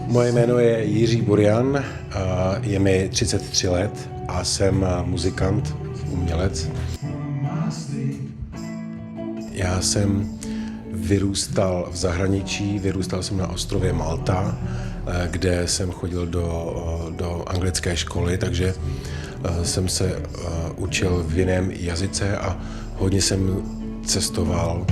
Moje jméno je Jiří Burian, je mi 33 let a jsem muzikant, umělec. Já jsem vyrůstal v zahraničí, vyrůstal jsem na ostrově Malta, kde jsem chodil do anglické školy, takže jsem se učil v jiném jazyce a hodně jsem cestoval.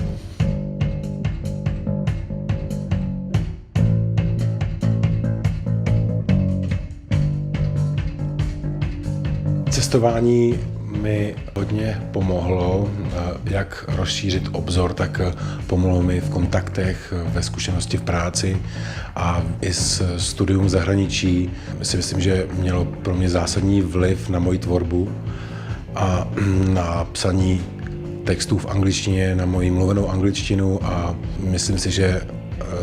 Cestování mi hodně pomohlo, jak rozšířit obzor, tak pomohlo mi v kontaktech, ve zkušenosti v práci a i s studium v zahraničí. Si myslím, že mělo pro mě zásadní vliv na moji tvorbu a na psaní textů v angličtině, na moji mluvenou angličtinu a myslím si, že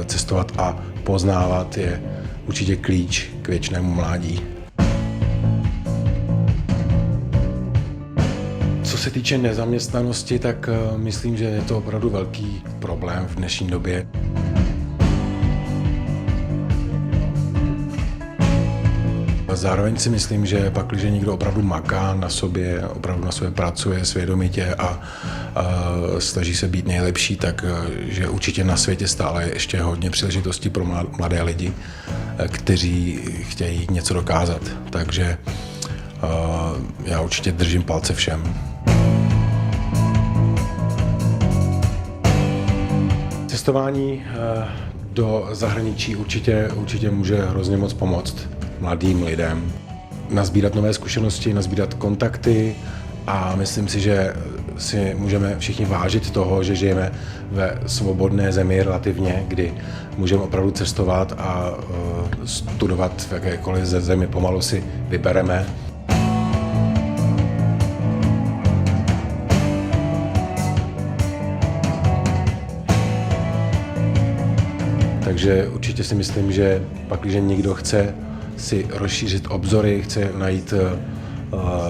cestovat a poznávat je určitě klíč k věčnému mládí. Co se týče nezaměstnanosti, tak myslím, že je to opravdu velký problém v dnešní době. Zároveň si myslím, že pakliže někdo opravdu maká na sobě, opravdu na sobě pracuje svědomitě a snaží se být nejlepší, tak že určitě na světě stále je ještě hodně příležitostí pro mladé lidi, kteří chtějí něco dokázat. Takže já určitě držím palce všem. Cestování do zahraničí určitě může hrozně moc pomoct mladým lidem. Nazbírat nové zkušenosti, nazbírat kontakty a myslím si, že si můžeme všichni vážit toho, že žijeme ve svobodné zemi relativně, kdy můžeme opravdu cestovat a studovat v jakékoliv zemi, pomalu si vybereme. Takže určitě si myslím, že pakliže někdo chce si rozšířit obzory, chce najít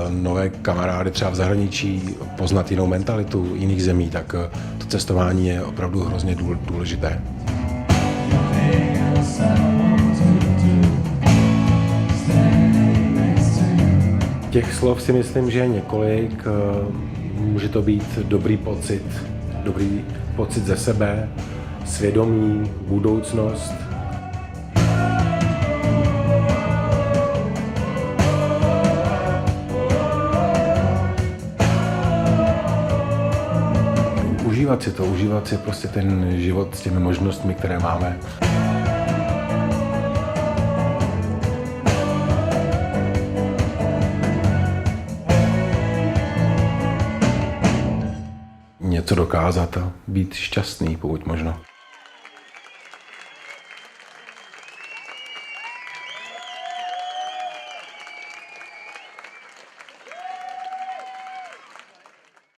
nové kamarády třeba v zahraničí, poznat jinou mentalitu jiných zemí, tak to cestování je opravdu hrozně důležité. Těch slov si myslím, že je několik. Může to být dobrý pocit ze sebe, svědomí, budoucnost. Užívat si prostě ten život s těmi možnostmi, které máme. Něco dokázat a být šťastný, pokud možno.